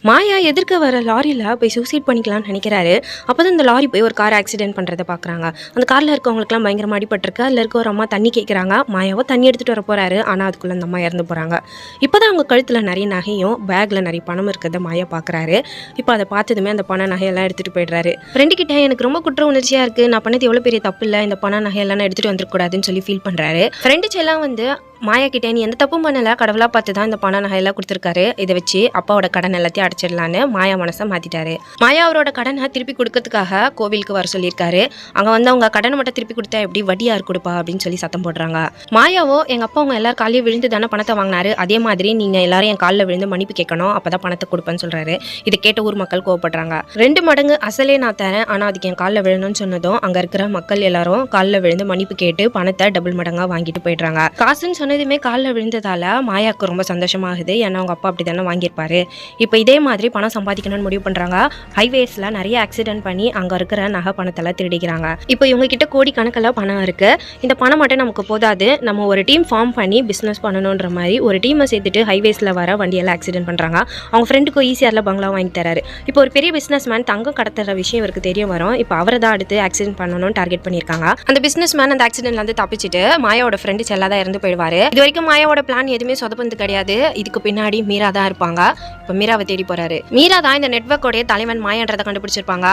மாயா எதிர்க்க வர லாரியில் போய் சூசைட் பண்ணிக்கலாம்னு நினைக்கிறாரு. அப்போ தான் இந்த லாரி போய் ஒரு கார் ஆக்சிடென்ட் பண்ணுறதை பார்க்குறாங்க. அந்த காரில் இருக்கவங்களுக்குலாம் பயங்கரமாக அடிபட்டிருக்கு. அதில் இருக்க ஒரு அம்மா தண்ணி கேட்குறாங்க. மாயாவோ தண்ணி எடுத்துகிட்டு வர போகிறாரு. ஆனால் அதுக்குள்ளே அந்த அம்மா இறந்து போகிறாங்க. இப்போ தான் அவங்க கழுத்தில் நிறைய நகையும் பேக்கில் நிறைய பணம் இருக்கிறத மாயா பார்க்குறாரு. இப்போ அதை பார்த்ததுமே அந்த பண நகையெல்லாம் எடுத்துகிட்டு போய்ட்றாரு. ஃப்ரெண்டு கிட்டே எனக்கு ரொம்ப குற்ற உணர்ச்சியாக இருக்குது, நான் பண்ணது எவ்வளோ பெரிய தப்பு இல்லை, இந்த பண நகையெல்லாம் நான் எடுத்துகிட்டு வந்துருக்கூடாதுன்னு சொல்லி ஃபீல் பண்ணுறாரு. ஃப்ரெண்டு செல்லாம் வந்து மாயா கிட்டே நீ எந்த தப்பும் பண்ணலை, கடவுளாக பார்த்து தான் இந்த பண நகையெல்லாம் கொடுத்துருக்காரு, இதை வச்சு அப்பாவோட கடன் எல்லாத்தையும் அடைச்சிடலான்னு மாயா மனசை மாற்றிட்டாரு. மாயா அவரோட கடனை திருப்பி கொடுக்கறதுக்காக கோவிலுக்கு வர சொல்லியிருக்காரு. அங்கே வந்து அவங்க கடனை மட்டும் திருப்பி கொடுத்தா எப்படி, வட்டி யார் கொடுப்பா அப்படின்னு சொல்லி சத்தம் போடுறாங்க. மாயாவோ எங்கள் அப்பா அவங்க எல்லாரும் காலையும் விழுந்து தானே பணத்தை வாங்கினாரு, அதே மாதிரி நீங்கள் எல்லாரும் என் காலில் விழுந்து மன்னிப்பு கேட்கணும், அப்போ தான் பணத்தை கொடுப்பேன்னு சொல்கிறாரு. இதை கேட்ட ஊர் மக்கள் கோவப்படுறாங்க. 2 மடங்கு அசலே நான் தரேன், ஆனால் அதுக்கு என் காலில் விழணும்னு சொன்னதும் அங்கே இருக்கிற மக்கள் எல்லாரும் காலில் விழுந்து மன்னிப்பு கேட்டு பணத்தை டபுள் மடங்காக வாங்கிட்டு போயிடுறாங்க. காசுன்னு சொன்னதுமே காலில் விழுந்ததால மாயாவுக்கு ரொம்ப சந்தோஷமாகுது. ஏன்னா அவங்க அப்பா அப்படி தானே வாங்கியிருப்பாரு. இப்போ இதே மாதிரி பணம் சம்பாதிக்கணும்னு முடிவு பண்ணுறாங்க. ஹைவேஸில் நிறைய ஆக்சிடென்ட் பண்ணி அங்கே இருக்கிற நகை பணத்தெல்லாம் திருடிக்கிறாங்க. இப்போ இவங்க கிட்ட கோடி கணக்கில் பணம் இருக்குது. இந்த பணம் மட்டும் நமக்கு போதாது, நம்ம ஒரு டீம் ஃபார்ம் பண்ணி பிஸ்னஸ் பண்ணணுன்ற மாதிரி ஒரு டீமை சேர்த்துட்டு ஹைவேஸில் வர வண்டியெல்லாம் ஆக்சிடென்ட் பண்ணுறாங்க. அவங்க ஃப்ரெண்டுக்கு ஈஸியாரில் பங்களா வாங்கி தராரு. இப்போ ஒரு பெரிய பிஸ்னஸ் மேன் தங்கம் கடத்துற விஷயம் இவருக்கு தெரிய வரும். இப்போ அவரை தான் அடுத்து ஆக்சிடென்ட் பண்ணணும்னு டார்கெட் பண்ணியிருக்காங்க. அந்த பிஸ்னஸ் மேன் அந்த ஆக்சிடென்ட்ல வந்து தப்பிச்சுட்டு மாயாவோட ஃப்ரெண்டு செல்லாதான் இறந்து போயிடுவாரு. இது வரைக்கும் மாயாவோட பிளான் எதுவுமே சொதப்பது கிடையாது. இதுக்கு பின்னாடி மீரா தான் இருப்பாங்க. இப்போ மீராவை தேடி போறாரு. மீரா தான் இந்த நெட்வொர்க்கோடைய தலைவன் மாயான்றதை கண்டுபிடிச்சிருப்பாங்க.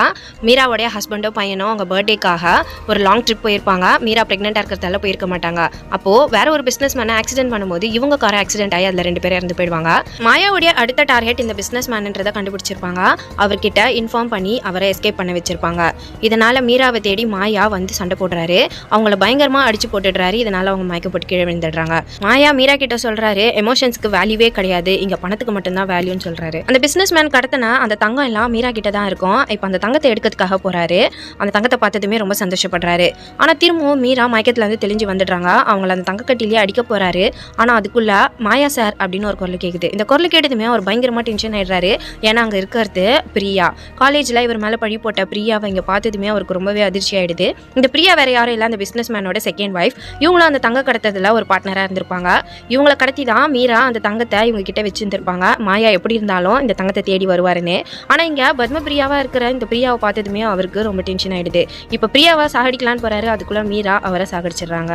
மீராவோடைய ஹஸ்பண்டோ பையனோ அவங்க பர்த்டேக்காக ஒரு லாங் ட்ரிப் போயிருப்பாங்க. மீரா பிரெக்னெண்டா இருக்கிறதால போயிருக்க மாட்டாங்க. அப்போ வேற ஒரு பிசினஸ் மேனை ஆக்சிடென்ட் பண்ணும்போது இவங்க கார் ஆக்சிடென்ட் ஆகி அதுல 2 பேர் இறந்து போயிடுவாங்க. மாயாவுடைய அடுத்த டார்கெட் இந்த பிசினஸ் மேன்ன்றதை கண்டுபிடிச்சிருப்பாங்க. அவர்கிட்ட இன்ஃபார்ம் பண்ணி அவரை எஸ்கேப் பண்ண வச்சிருப்பாங்க. இதனால மீராவை தேடி மாயா வந்து சண்டை போடுறாரு. அவங்கள பயங்கரமா அடிச்சு போட்டுடுறாரு. இதனால அவங்க மயக்கப்பட்டு கீழே விழுந்துடுறாங்க. மாயா மீரா கிட்ட சொல்றாரு, எமோஷன்ஸ்க்கு வேல்யூவே கிடையாது, இங்க பணத்துக்கு மட்டும்தான் வேல்யூன்னு சொல்றாரு. அந்த பிசினஸ் மேன் கடத்தினா அந்த தங்கம் எல்லாம் மீரா கிட்ட தான் இருக்கும். இப்போ அந்த தங்கத்தை எடுக்கிறதுக்காக போறாரு. அந்த தங்கத்தை பார்த்ததுமே ரொம்ப சந்தோஷப்படுறாரு. ஆனா திரும்பவும் மீரா மயக்கத்துல இருந்து தெளிஞ்சு வந்துடுறாங்க. அவங்கள அந்த தங்க கட்டிலேயே அடிக்க போறாரு. ஆனா அதுக்குள்ள மாயா சார் அப்படின்னு ஒரு குரல் கேக்குது. இந்த குரல் கேட்டதுமே அவர் பயங்கரமா டென்ஷன் ஆயிடுறாரு. ஏன்னா அங்க இருக்கிறது பிரியா. காலேஜ்ல இவர் மேல பழி போட்ட பிரியாவை இங்க பார்த்ததுமே அவருக்கு ரொம்பவே அதிர்ச்சி ஆயிடுது. இந்த பிரியா வேற யாரும் இல்ல, அந்த பிசினஸ் மேனோட செகண்ட் வைஃப். இவங்களும் அந்த தங்க கடத்ததுல ஒரு பார்ட்னரா இருந்திருப்பாங்க. இவங்களை கடத்தி தான் மீரா அந்த தங்கத்தை இவங்க கிட்ட வச்சிருந்திருப்பாங்க. மாயா எப்படி இருந்தாலும் இந்த தங்கத்தை தேடி வருவாருன்னு. ஆனா இங்க பத்மபிரியாவா இருக்கிற இந்த பிரியாவை பார்த்ததுமே அவருக்கு ரொம்ப டென்ஷன் ஆயிடுது. இப்ப பிரியாவை சாகடிக்கலான்னு போறாரு. அதுக்குள்ள மீரா அவரை சாகடிச்சிடுறாங்க.